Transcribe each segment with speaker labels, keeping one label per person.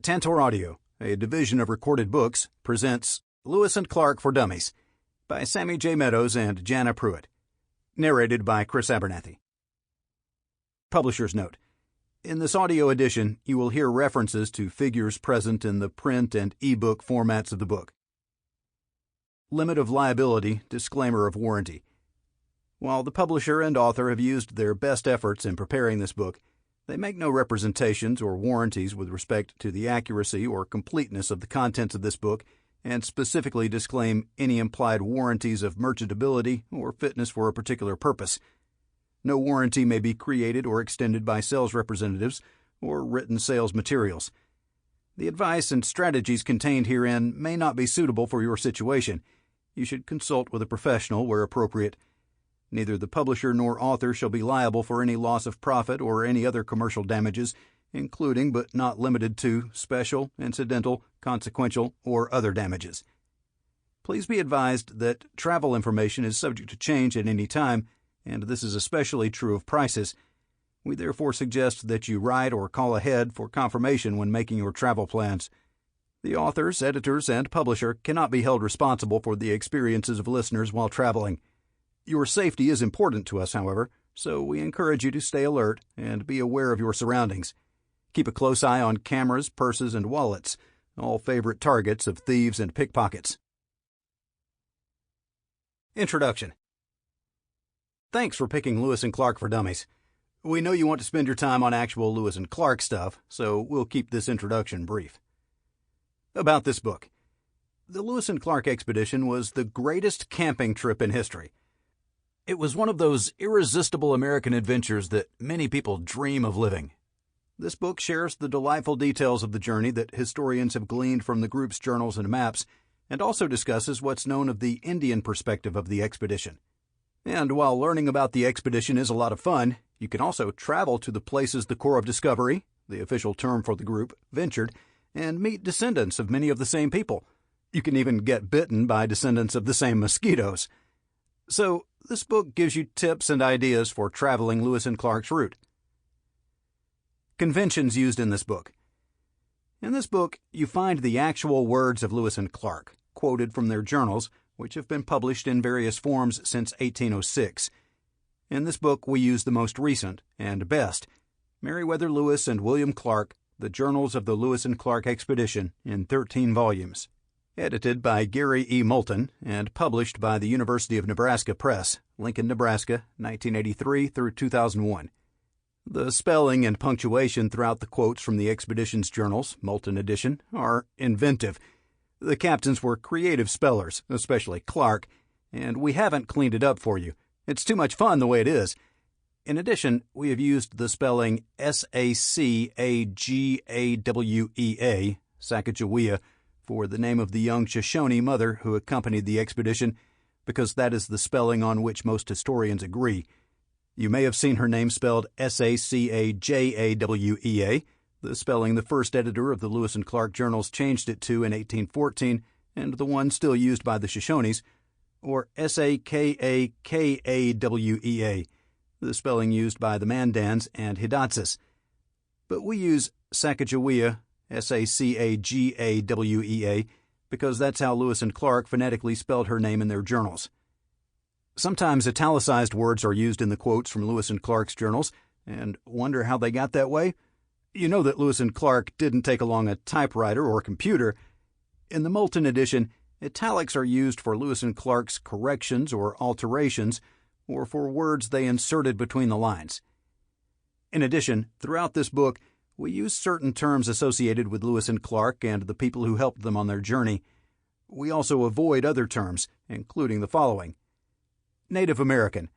Speaker 1: Tantor Audio, a division of Recorded Books, presents Lewis Clark For Dummies by Sammy J. Meadows and Jana Prewitt. Narrated by Chris Abernathy. Publisher's note. In this audio edition, you will hear references to figures present in the print and e-book formats of the book. Limit of liability, disclaimer of warranty. While the publisher and author have used their best efforts in preparing this book, they make no representations or warranties with respect to the accuracy or completeness of the contents of this book, and specifically disclaim any implied warranties of merchantability or fitness for a particular purpose. No warranty may be created or extended by sales representatives or written sales materials. The advice and strategies contained herein may not be suitable for your situation. You should consult with a professional where appropriate. Neither the publisher nor author shall be liable for any loss of profit or any other commercial damages, including but not limited to special, incidental, consequential, or other damages. Please be advised that travel information is subject to change at any time, and this is especially true of prices. We therefore suggest that you write or call ahead for confirmation when making your travel plans. The authors, editors, and publisher cannot be held responsible for the experiences of listeners while traveling. Your safety is important to us, however, so we encourage you to stay alert and be aware of your surroundings. Keep a close eye on cameras, purses, and wallets, all favorite targets of thieves and pickpockets. Introduction. Thanks for picking Lewis Clark For Dummies. We know you want to spend your time on actual Lewis and Clark stuff, so we'll keep this introduction brief. About this book. The Lewis and Clark expedition was the greatest camping trip in history. It was one of those irresistible American adventures that many people dream of living. This book shares the delightful details of the journey that historians have gleaned from the group's journals and maps, and also discusses what's known of the Indian perspective of the expedition. And while learning about the expedition is a lot of fun, you can also travel to the places the Corps of Discovery, the official term for the group, ventured, and meet descendants of many of the same people. You can even get bitten by descendants of the same mosquitoes. So, this book gives you tips and ideas for traveling Lewis and Clark's route. Conventions used in this book. In this book, you find the actual words of Lewis and Clark, quoted from their journals, which have been published in various forms since 1806. In this book, we use the most recent and best, Meriwether Lewis and William Clark, the Journals of the Lewis and Clark Expedition, in 13 volumes. Edited by Gary E. Moulton and published by the University of Nebraska Press, Lincoln, Nebraska, 1983 through 2001. The spelling and punctuation throughout the quotes from the expedition's journals, Moulton edition, are inventive. The captains were creative spellers, especially Clark, and we haven't cleaned it up for you. It's too much fun the way it is. In addition, we have used the spelling Sacagawea, Sacagawea, for the name of the young Shoshone mother who accompanied the expedition, because that is the spelling on which most historians agree. You may have seen her name spelled Sacajawea, the spelling the first editor of the Lewis and Clark journals changed it to in 1814, and the one still used by the Shoshones, or Sakakawea, the spelling used by the Mandans and Hidatsis. But we use Sacagawea, Sacagawea, because that's how Lewis and Clark phonetically spelled her name in their journals. Sometimes italicized words are used in the quotes from Lewis and Clark's journals, and wonder how they got that way? You know that Lewis and Clark didn't take along a typewriter or computer. In the Moulton edition, italics are used for Lewis and Clark's corrections or alterations, or for words they inserted between the lines. In addition, throughout this book, we use certain terms associated with Lewis and Clark and the people who helped them on their journey. We also avoid other terms, including the following. Native American.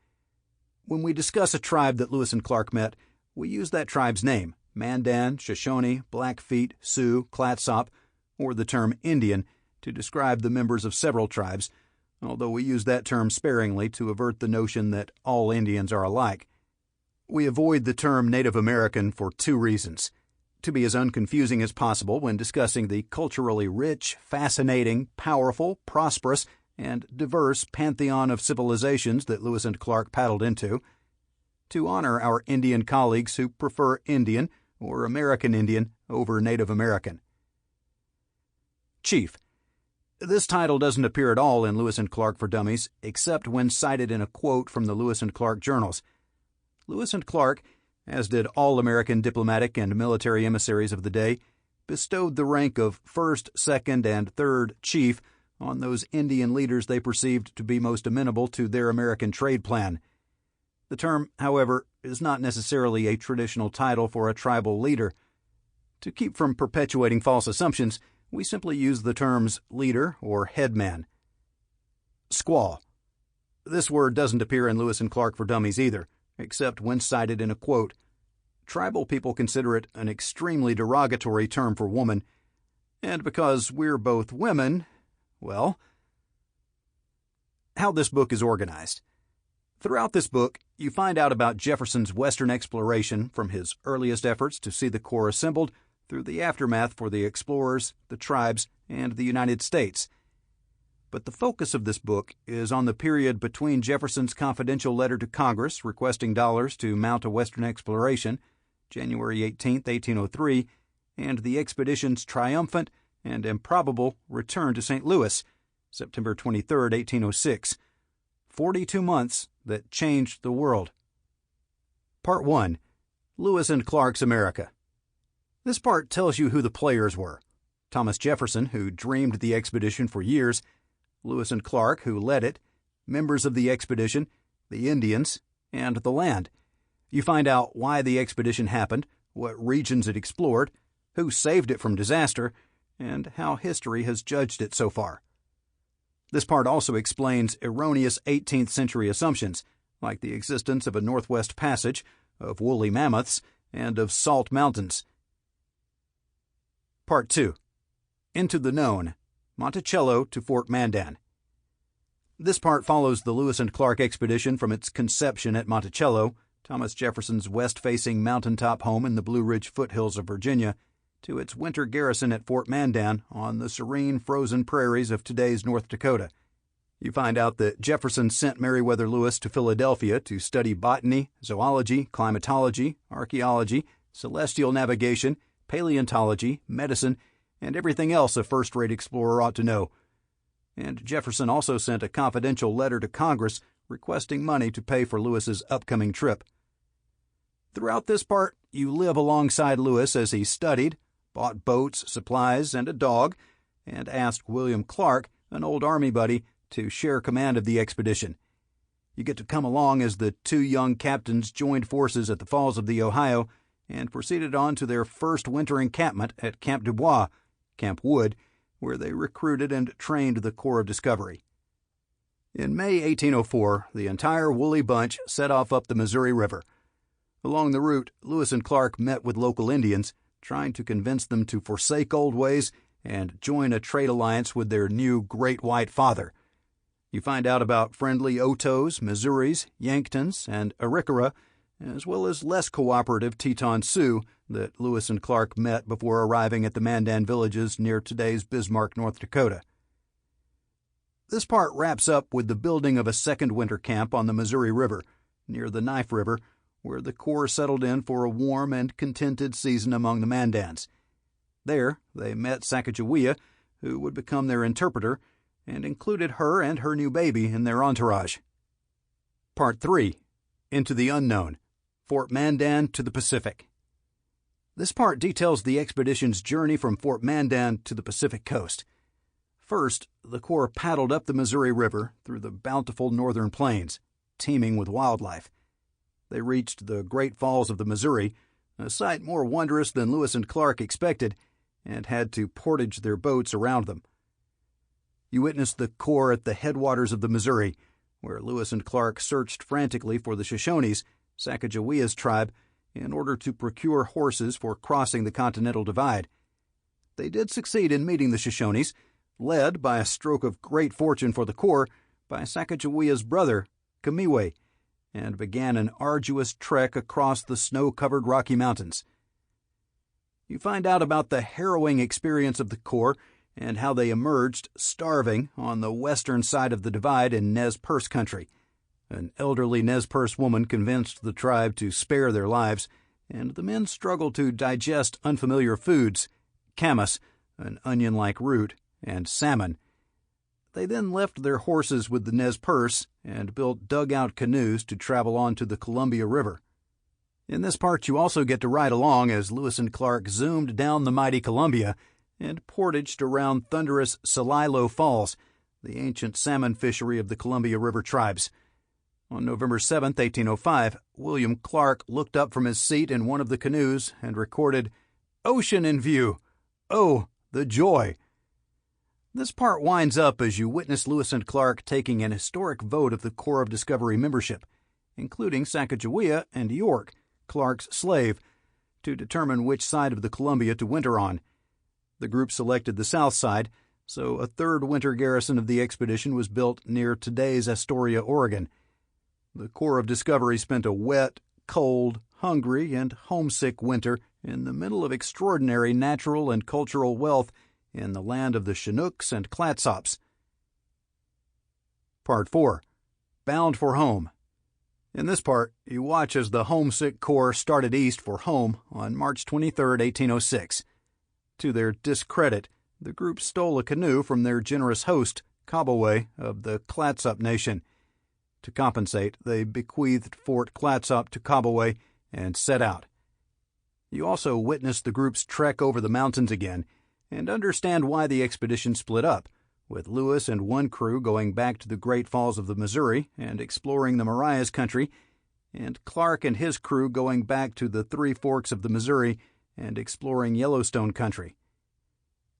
Speaker 1: When we discuss a tribe that Lewis and Clark met, we use that tribe's name, Mandan, Shoshone, Blackfeet, Sioux, Clatsop, or the term Indian, to describe the members of several tribes, although we use that term sparingly to avert the notion that all Indians are alike. We avoid the term Native American for two reasons: to be as unconfusing as possible when discussing the culturally rich, fascinating, powerful, prosperous, and diverse pantheon of civilizations that Lewis and Clark paddled into, to honor our Indian colleagues who prefer Indian or American Indian over Native American. Chief. This title doesn't appear at all in Lewis and Clark for Dummies, except when cited in a quote from the Lewis and Clark journals. Lewis and Clark, as did all American diplomatic and military emissaries of the day, bestowed the rank of first, second, and third chief on those Indian leaders they perceived to be most amenable to their American trade plan. The term, however, is not necessarily a traditional title for a tribal leader. To keep from perpetuating false assumptions, we simply use the terms leader or headman. Squaw. This word doesn't appear in Lewis and Clark for Dummies either, except when cited in a quote. Tribal people consider it an extremely derogatory term for woman, and because we're both women, well, how this book is organized. Throughout this book, you find out about Jefferson's Western exploration from his earliest efforts to see the Corps assembled through the aftermath for the explorers, the tribes, and the United States. But the focus of this book is on the period between Jefferson's confidential letter to Congress requesting dollars to mount a Western exploration, January 18, 1803, and the expedition's triumphant and improbable return to St. Louis, September 23, 1806. 42 months that changed the world. Part 1. Lewis and Clark's America. This part tells you who the players were. Thomas Jefferson, who dreamed the expedition for years, Lewis and Clark, who led it, members of the expedition, the Indians, and the land. You find out why the expedition happened, what regions it explored, who saved it from disaster, and how history has judged it so far. This part also explains erroneous 18th century assumptions, like the existence of a Northwest Passage, of woolly mammoths, and of salt mountains. Part 2. Into the Known, Monticello to Fort Mandan. This part follows the Lewis and Clark expedition from its conception at Monticello, Thomas Jefferson's west-facing mountaintop home in the Blue Ridge foothills of Virginia, to its winter garrison at Fort Mandan on the serene frozen prairies of today's North Dakota. You find out that Jefferson sent Meriwether Lewis to Philadelphia to study botany, zoology, climatology, archaeology, celestial navigation, paleontology, medicine, and everything else a first-rate explorer ought to know. And Jefferson also sent a confidential letter to Congress requesting money to pay for Lewis's upcoming trip. Throughout this part, you live alongside Lewis as he studied, bought boats, supplies, and a dog, and asked William Clark, an old Army buddy, to share command of the expedition. You get to come along as the two young captains joined forces at the Falls of the Ohio and proceeded on to their first winter encampment at Camp Dubois, Camp Wood, where they recruited and trained the Corps of Discovery. In May 1804, the entire woolly bunch set off up the Missouri River. Along the route, Lewis and Clark met with local Indians, trying to convince them to forsake old ways and join a trade alliance with their new Great White Father. You find out about friendly Otos, Missouris, Yanktons, and Arikara, as well as less cooperative Teton Sioux that Lewis and Clark met before arriving at the Mandan villages near today's Bismarck, North Dakota. This part wraps up with the building of a second winter camp on the Missouri River, near the Knife River, where the Corps settled in for a warm and contented season among the Mandans. There, they met Sacagawea, who would become their interpreter, and included her and her new baby in their entourage. Part 3. Into the Unknown, Fort Mandan to the Pacific. This part details the expedition's journey from Fort Mandan to the Pacific coast. First, the Corps paddled up the Missouri River through the bountiful northern plains, teeming with wildlife. They reached the Great Falls of the Missouri, a sight more wondrous than Lewis and Clark expected, and had to portage their boats around them. You witnessed the Corps at the headwaters of the Missouri, where Lewis and Clark searched frantically for the Shoshones, Sacagawea's tribe, in order to procure horses for crossing the Continental Divide. They did succeed in meeting the Shoshones, led, by a stroke of great fortune for the Corps, by Sacagawea's brother, Kamiwe, and began an arduous trek across the snow-covered Rocky Mountains. You find out about the harrowing experience of the Corps and how they emerged starving on the western side of the divide in Nez Perce country. An elderly Nez Perce woman convinced the tribe to spare their lives, and the men struggled to digest unfamiliar foods, camas, an onion-like root, and salmon. They then left their horses with the Nez Perce and built dugout canoes to travel on to the Columbia River. In this part, you also get to ride along as Lewis and Clark zoomed down the mighty Columbia and portaged around thunderous Celilo Falls, the ancient salmon fishery of the Columbia River tribes. On November 7, 1805, William Clark looked up from his seat in one of the canoes and recorded, "Ocean in view! Oh, the joy!" This part winds up as you witness Lewis and Clark taking an historic vote of the Corps of Discovery membership, including Sacagawea and York, Clark's slave, to determine which side of the Columbia to winter on. The group selected the south side, so a third winter garrison of the expedition was built near today's Astoria, Oregon. The Corps of Discovery spent a wet, cold, hungry, and homesick winter in the middle of extraordinary natural and cultural wealth in the land of the Chinooks and Clatsops. Part 4. Bound for Home. In this part, you watch as the homesick Corps started east for home on March 23, 1806. To their discredit, the group stole a canoe from their generous host, Cobaway, of the Clatsop Nation. To compensate, they bequeathed Fort Clatsop to Cobaway and set out. You also witness the group's trek over the mountains again and understand why the expedition split up, with Lewis and one crew going back to the Great Falls of the Missouri and exploring the Marias country, and Clark and his crew going back to the Three Forks of the Missouri and exploring Yellowstone country.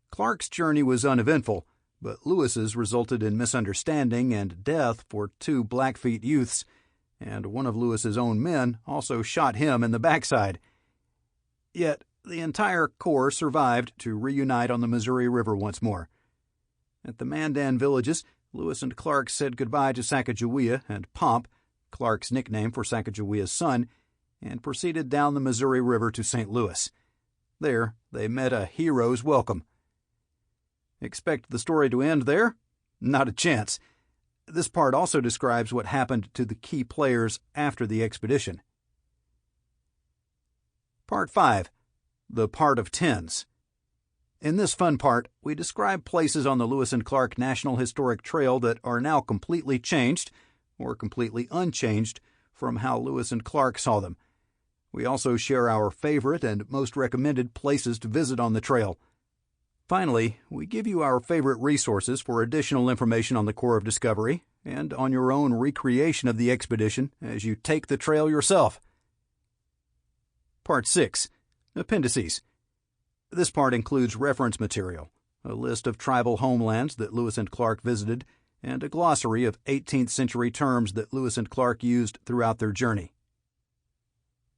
Speaker 1: Clark's journey was uneventful, but Lewis's resulted in misunderstanding and death for two Blackfeet youths, and one of Lewis's own men also shot him in the backside. Yet the entire Corps survived to reunite on the Missouri River once more. At the Mandan villages, Lewis and Clark said goodbye to Sacagawea and Pomp, Clark's nickname for Sacagawea's son, and proceeded down the Missouri River to St. Louis. There, they met a hero's welcome. Expect the story to end there? Not a chance. This part also describes what happened to the key players after the expedition. Part 5. The Part of Tens. In this fun part, we describe places on the Lewis and Clark National Historic Trail that are now completely changed, or completely unchanged, from how Lewis and Clark saw them. We also share our favorite and most recommended places to visit on the trail. Finally, we give you our favorite resources for additional information on the Corps of Discovery and on your own recreation of the expedition as you take the trail yourself. Part 6. Appendices. This part includes reference material, a list of tribal homelands that Lewis and Clark visited, and a glossary of 18th century terms that Lewis and Clark used throughout their journey.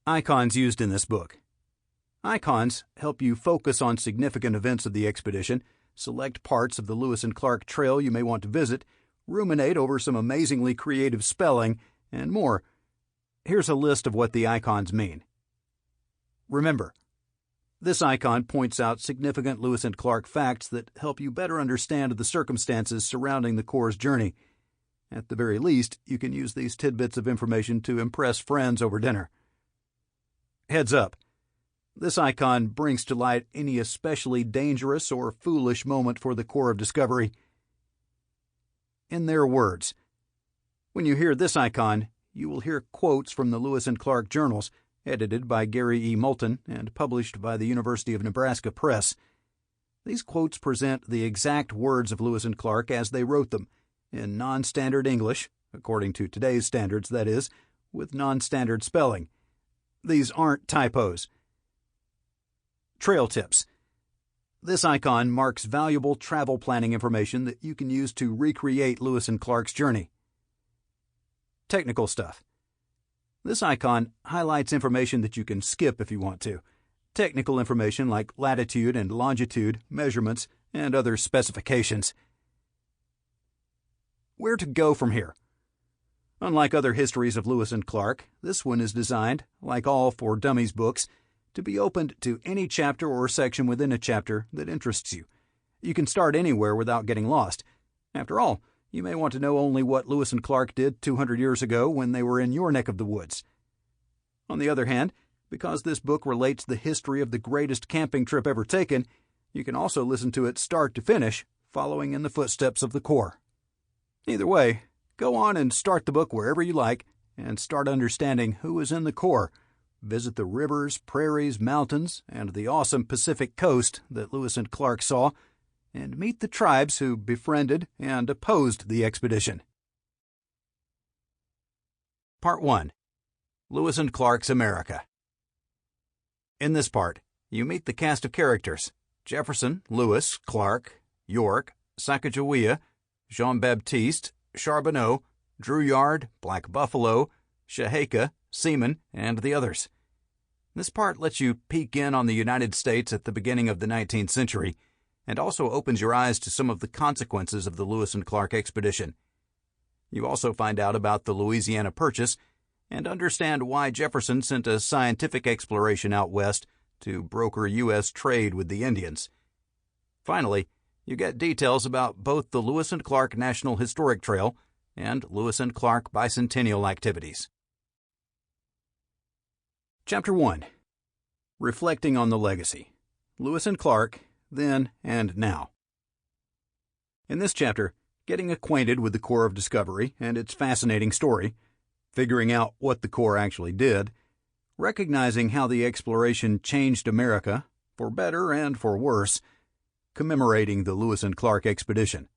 Speaker 1: Icons used in this book. Icons help you focus on significant events of the expedition, select parts of the Lewis and Clark Trail you may want to visit, ruminate over some amazingly creative spelling, and more. Here's a list of what the icons mean. Remember, this icon points out significant Lewis and Clark facts that help you better understand the circumstances surrounding the Corps' journey. At the very least, you can use these tidbits of information to impress friends over dinner. Heads up. This icon brings to light any especially dangerous or foolish moment for the Corps of Discovery. In their words, when you hear this icon, you will hear quotes from the Lewis and Clark journals, edited by Gary E. Moulton and published by the University of Nebraska Press. These quotes present the exact words of Lewis and Clark as they wrote them, in non-standard English, according to today's standards, that is, with non-standard spelling. These aren't typos. Trail tips. This icon marks valuable travel planning information that you can use to recreate Lewis and Clark's journey. Technical stuff. This icon highlights information that you can skip if you want to. Technical information like latitude and longitude, measurements, and other specifications. Where to go from here? Unlike other histories of Lewis and Clark, this one is designed, like all For Dummies books, to be opened to any chapter or section within a chapter that interests you. You can start anywhere without getting lost. After all, you may want to know only what Lewis and Clark did 200 years ago when they were in your neck of the woods. On the other hand, because this book relates the history of the greatest camping trip ever taken, you can also listen to it start to finish, following in the footsteps of the Corps. Either way, go on and start the book wherever you like, and start understanding who is in the Corps. Visit the rivers, prairies, mountains, and the awesome Pacific coast that Lewis and Clark saw, and meet the tribes who befriended and opposed the expedition. Part 1. Lewis and Clark's America. In this part, you meet the cast of characters: Jefferson, Lewis, Clark, York, Sacagawea, Jean-Baptiste, Charbonneau, Drouillard, Black Buffalo, Shaheka, Seaman, and the others. This part lets you peek in on the United States at the beginning of the 19th century, and also opens your eyes to some of the consequences of the Lewis and Clark expedition. You also find out about the Louisiana Purchase, and understand why Jefferson sent a scientific exploration out west to broker U.S. trade with the Indians. Finally, you get details about both the Lewis and Clark National Historic Trail and Lewis and Clark bicentennial activities. Chapter 1. Reflecting on the Legacy. Lewis and Clark, Then and Now. In this chapter, getting acquainted with the Corps of Discovery and its fascinating story, figuring out what the Corps actually did, recognizing how the exploration changed America, for better and for worse, commemorating the Lewis and Clark expedition.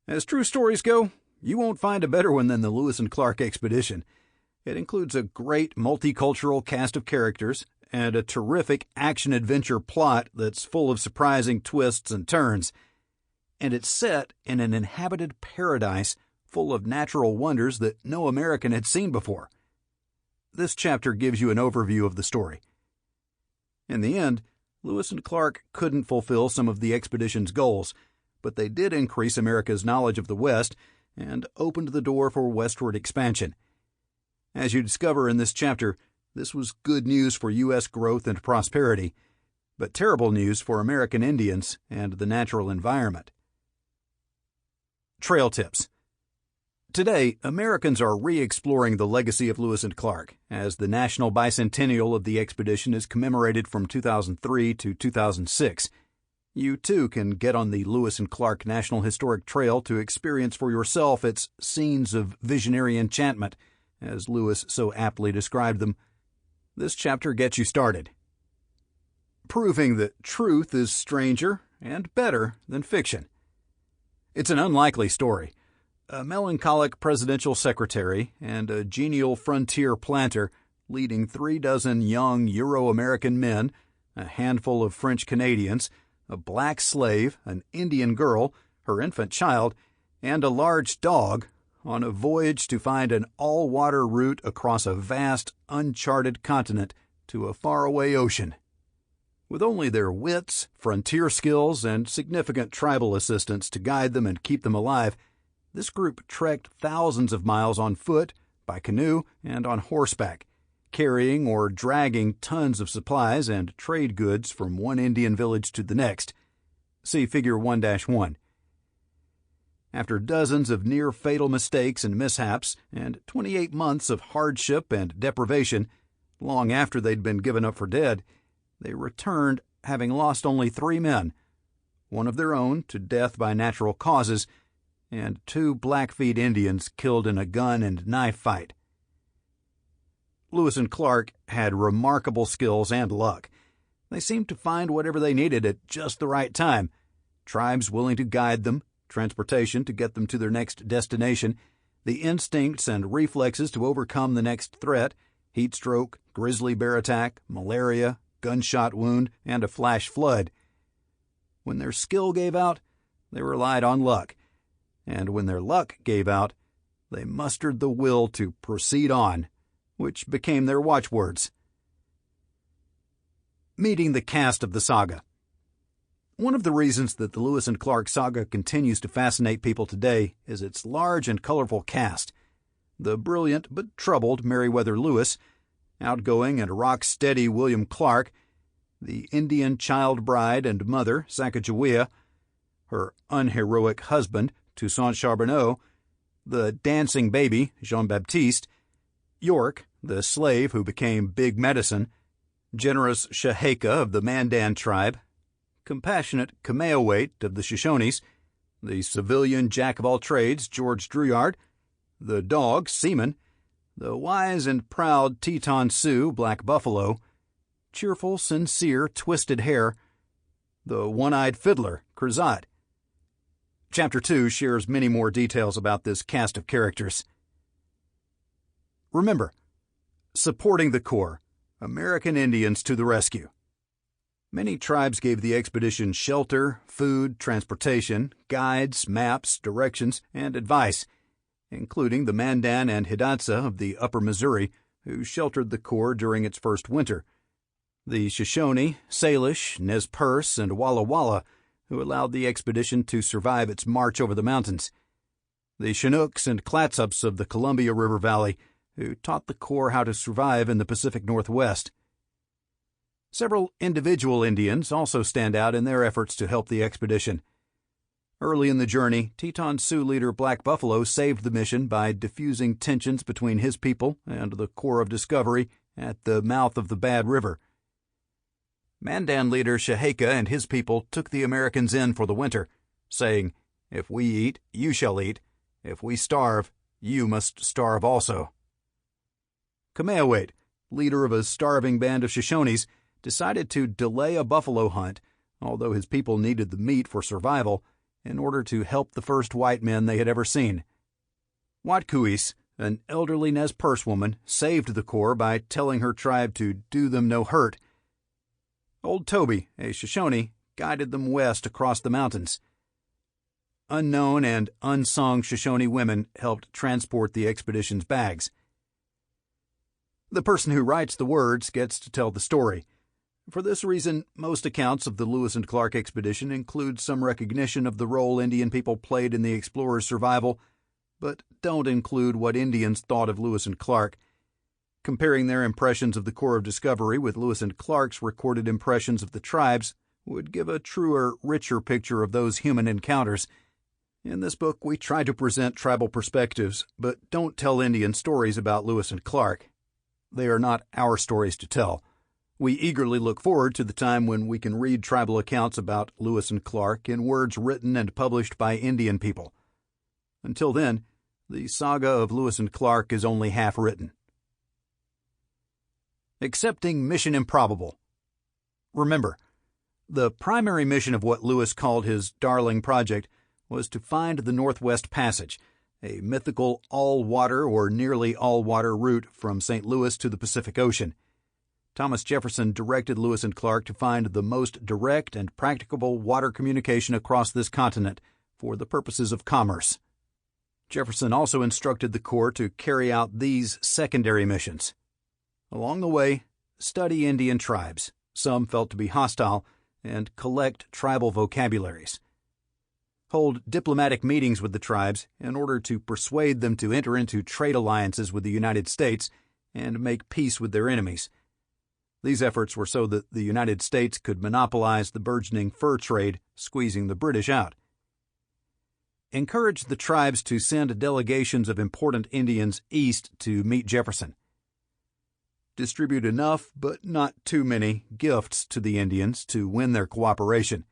Speaker 1: As true stories go, you won't find a better one than the Lewis and Clark expedition. It includes a great multicultural cast of characters and a terrific action-adventure plot that's full of surprising twists and turns. And it's set in an inhabited paradise full of natural wonders that no American had seen before. This chapter gives you an overview of the story. In the end, Lewis and Clark couldn't fulfill some of the expedition's goals, but they did increase America's knowledge of the West and opened the door for westward expansion. As you discover in this chapter, this was good news for U.S. growth and prosperity, but terrible news for American Indians and the natural environment. Trail tips. Today, Americans are re-exploring the legacy of Lewis and Clark, as the National Bicentennial of the expedition is commemorated from 2003 to 2006. You, too, can get on the Lewis and Clark National Historic Trail to experience for yourself its scenes of visionary enchantment, as Lewis so aptly described them. This chapter gets you started. Proving that truth is stranger and better than fiction. It's an unlikely story. A melancholic presidential secretary and a genial frontier planter leading 36 young Euro-American men, a handful of French Canadians, a black slave, an Indian girl, her infant child, and a large dog on a voyage to find an all-water route across a vast, uncharted continent to a faraway ocean. With only their wits, frontier skills, and significant tribal assistance to guide them and keep them alive, this group trekked thousands of miles on foot, by canoe, and on horseback, carrying or dragging tons of supplies and trade goods from one Indian village to the next. See Figure 1-1. After dozens of near-fatal mistakes and mishaps, and 28 months of hardship and deprivation, long after they'd been given up for dead, they returned having lost only 3 men, one of their own to death by natural causes, and 2 Blackfeet Indians killed in a gun and knife fight. Lewis and Clark had remarkable skills and luck. They seemed to find whatever they needed at just the right time: tribes willing to guide them, transportation to get them to their next destination, the instincts and reflexes to overcome the next threat: heat stroke, grizzly bear attack, malaria, gunshot wound, and a flash flood. When their skill gave out, they relied on luck. And when their luck gave out, they mustered the will to proceed on, which became their watchwords. Meeting the cast of the saga. One of the reasons that the Lewis and Clark saga continues to fascinate people today is its large and colorful cast. The brilliant but troubled Meriwether Lewis, outgoing and rock-steady William Clark, the Indian child bride and mother, Sacagawea, her unheroic husband, Toussaint Charbonneau, the dancing baby, Jean-Baptiste, York, the slave who became Big Medicine, generous Shaheka of the Mandan tribe, compassionate Kamehameha of the Shoshones, the civilian jack-of-all-trades George Drouillard, the dog Seaman, the wise and proud Teton Sioux Black Buffalo, cheerful, sincere, twisted hair, the one-eyed fiddler Crozat. Chapter 2 shares many more details about this cast of characters. Remember, supporting the Corps, American Indians to the rescue. Many tribes gave the expedition shelter, food, transportation, guides, maps, directions, and advice, including the Mandan and Hidatsa of the Upper Missouri, who sheltered the Corps during its first winter, the Shoshone, Salish, Nez Perce, and Walla Walla, who allowed the expedition to survive its march over the mountains, the Chinooks and Clatsups of the Columbia River Valley, who taught the Corps how to survive in the Pacific Northwest. Several individual Indians also stand out in their efforts to help the expedition. Early in the journey, Teton Sioux leader Black Buffalo saved the mission by diffusing tensions between his people and the Corps of Discovery at the mouth of the Bad River. Mandan leader Sheheka and his people took the Americans in for the winter, saying, "If we eat, you shall eat. If we starve, you must starve also." Kamehameha, leader of a starving band of Shoshones, decided to delay a buffalo hunt, although his people needed the meat for survival, in order to help the first white men they had ever seen. Watkuis, an elderly Nez Perce woman, saved the Corps by telling her tribe to do them no hurt. Old Toby, a Shoshone, guided them west across the mountains. Unknown and unsung Shoshone women helped transport the expedition's bags. The person who writes the words gets to tell the story. For this reason, most accounts of the Lewis and Clark expedition include some recognition of the role Indian people played in the explorers' survival, but don't include what Indians thought of Lewis and Clark. Comparing their impressions of the Corps of Discovery with Lewis and Clark's recorded impressions of the tribes would give a truer, richer picture of those human encounters. In this book, we try to present tribal perspectives, but don't tell Indian stories about Lewis and Clark. They are not our stories to tell. We eagerly look forward to the time when we can read tribal accounts about Lewis and Clark in words written and published by Indian people. Until then, the saga of Lewis and Clark is only half written. Accepting mission improbable. Remember, the primary mission of what Lewis called his darling project was to find the Northwest Passage, a mythical all-water or nearly all-water route from St. Louis to the Pacific Ocean. Thomas Jefferson directed Lewis and Clark to find the most direct and practicable water communication across this continent for the purposes of commerce. Jefferson also instructed the Corps to carry out these secondary missions. Along the way, study Indian tribes, some felt to be hostile, and collect tribal vocabularies. Hold diplomatic meetings with the tribes in order to persuade them to enter into trade alliances with the United States and make peace with their enemies. These efforts were so that the United States could monopolize the burgeoning fur trade, squeezing the British out. Encourage the tribes to send delegations of important Indians east to meet Jefferson. Distribute enough, but not too many, gifts to the Indians to win their cooperation.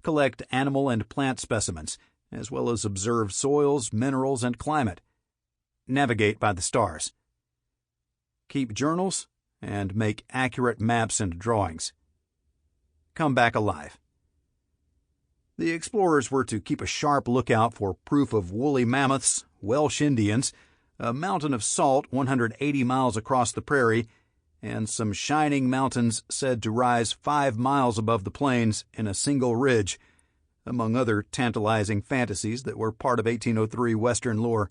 Speaker 1: Collect animal and plant specimens, as well as observe soils, minerals, and climate. Navigate by the stars. Keep journals and make accurate maps and drawings. Come back alive. The explorers were to keep a sharp lookout for proof of woolly mammoths, Welsh Indians, a mountain of salt 180 miles across the prairie, and some shining mountains said to rise 5 miles above the plains in a single ridge, among other tantalizing fantasies that were part of 1803 Western lore.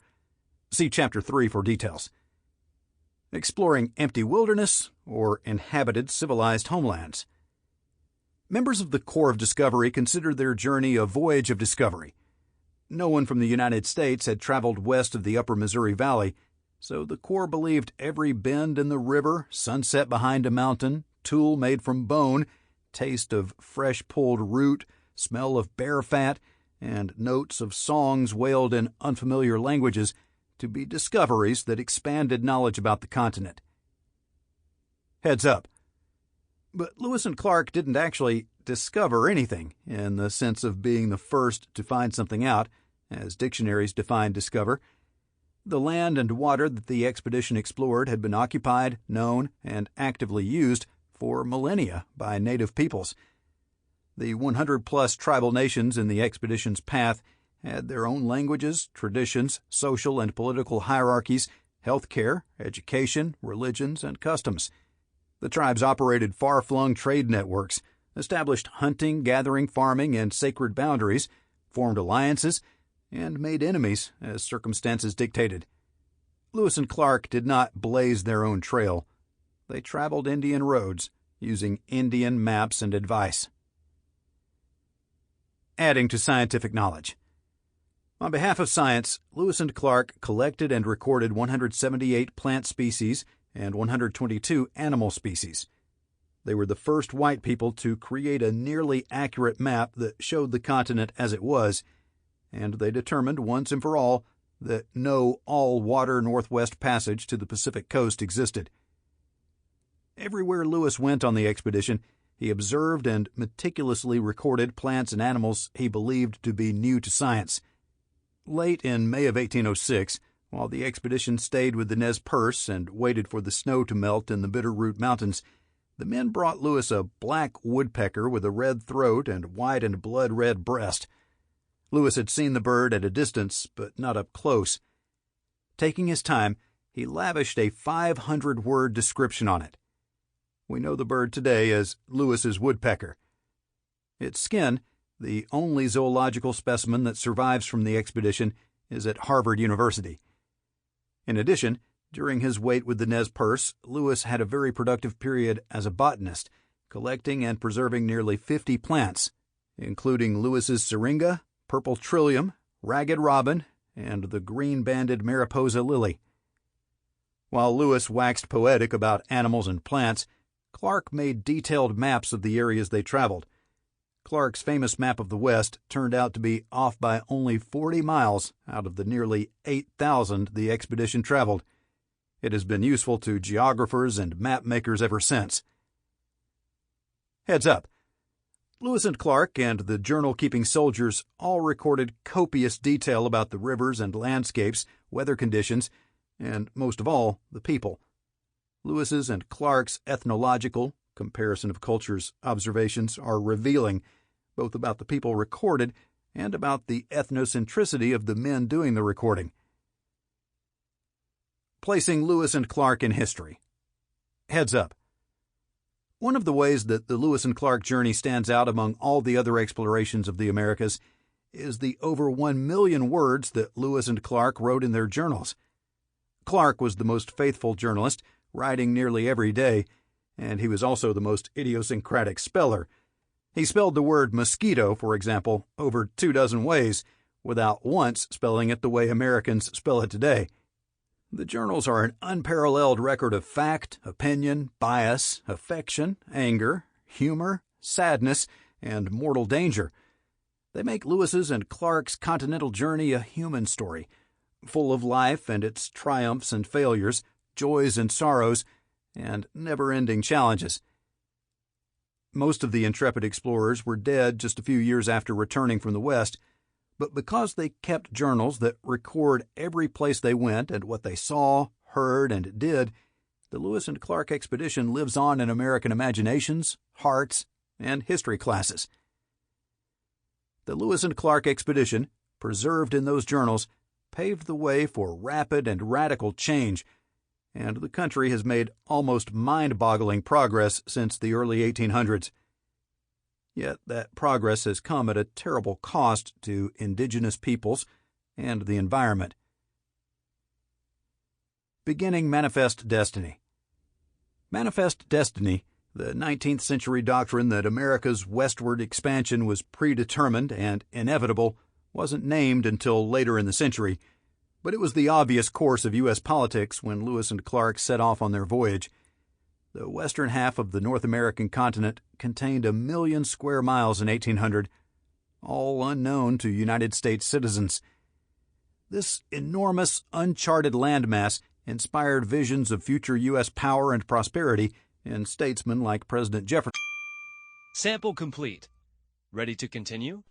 Speaker 1: See Chapter 3 for details. Exploring empty wilderness or inhabited civilized homelands. Members of the Corps of Discovery considered their journey a voyage of discovery. No one from the United States had traveled west of the Upper Missouri Valley, so the Corps believed every bend in the river, sunset behind a mountain, tool made from bone, taste of fresh-pulled root, smell of bear fat, and notes of songs wailed in unfamiliar languages to be discoveries that expanded knowledge about the continent. Heads up. But Lewis and Clark didn't actually discover anything in the sense of being the first to find something out, as dictionaries define discover. The land and water that the expedition explored had been occupied, known, and actively used for millennia by native peoples. The 100-plus tribal nations in the expedition's path had their own languages, traditions, social and political hierarchies, health care, education, religions, and customs. The tribes operated far-flung trade networks, established hunting, gathering, farming, and sacred boundaries, formed alliances, and made enemies as circumstances dictated. Lewis and Clark did not blaze their own trail. They traveled Indian roads, using Indian maps and advice. Adding to scientific knowledge. On behalf of science, Lewis and Clark collected and recorded 178 plant species and 122 animal species. They were the first white people to create a nearly accurate map that showed the continent as it was, and they determined once and for all that no all-water northwest passage to the Pacific coast existed. Everywhere Lewis went on the expedition, he observed and meticulously recorded plants and animals he believed to be new to science. Late in May of 1806, while the expedition stayed with the Nez Perce and waited for the snow to melt in the Bitterroot Mountains, the men brought Lewis a black woodpecker with a red throat and white and blood-red breast. Lewis had seen the bird at a distance, but not up close. Taking his time, he lavished a 500-word description on it. We know the bird today as Lewis's woodpecker. Its skin, the only zoological specimen that survives from the expedition, is at Harvard University. In addition, during his wait with the Nez Perce, Lewis had a very productive period as a botanist, collecting and preserving nearly 50 plants, including Lewis's syringa, purple trillium, ragged robin, and the green-banded Mariposa lily. While Lewis waxed poetic about animals and plants, Clark made detailed maps of the areas they traveled. Clark's famous map of the West turned out to be off by only 40 miles out of the nearly 8,000 the expedition traveled. It has been useful to geographers and map makers ever since. Heads up. Lewis and Clark and the journal-keeping soldiers all recorded copious detail about the rivers and landscapes, weather conditions, and, most of all, the people. Lewis's and Clark's ethnological, comparison of cultures, observations are revealing, both about the people recorded and about the ethnocentricity of the men doing the recording. Placing Lewis and Clark in history. Heads up. One of the ways that the Lewis and Clark journey stands out among all the other explorations of the Americas is the over 1 million words that Lewis and Clark wrote in their journals. Clark was the most faithful journalist, writing nearly every day, and he was also the most idiosyncratic speller. He spelled the word mosquito, for example, over 24 ways, without once spelling it the way Americans spell it today. The journals are an unparalleled record of fact, opinion, bias, affection, anger, humor, sadness, and mortal danger. They make Lewis's and Clark's continental journey a human story, full of life and its triumphs and failures, joys and sorrows, and never-ending challenges. Most of the intrepid explorers were dead just a few years after returning from the West, but because they kept journals that record every place they went and what they saw, heard, and did, the Lewis and Clark expedition lives on in American imaginations, hearts, and history classes. The Lewis and Clark expedition, preserved in those journals, paved the way for rapid and radical change, and the country has made almost mind-boggling progress since the early 1800s. Yet that progress has come at a terrible cost to indigenous peoples and the environment. Beginning Manifest Destiny. Manifest Destiny, the 19th century doctrine that America's westward expansion was predetermined and inevitable, wasn't named until later in the century, but it was the obvious course of U.S. politics when Lewis and Clark set off on their voyage. The western half of the North American continent contained 1 million square miles in 1800, all unknown to United States citizens. This enormous, uncharted landmass inspired visions of future U.S. power and prosperity in statesmen like President Jefferson.
Speaker 2: Sample complete. Ready to continue?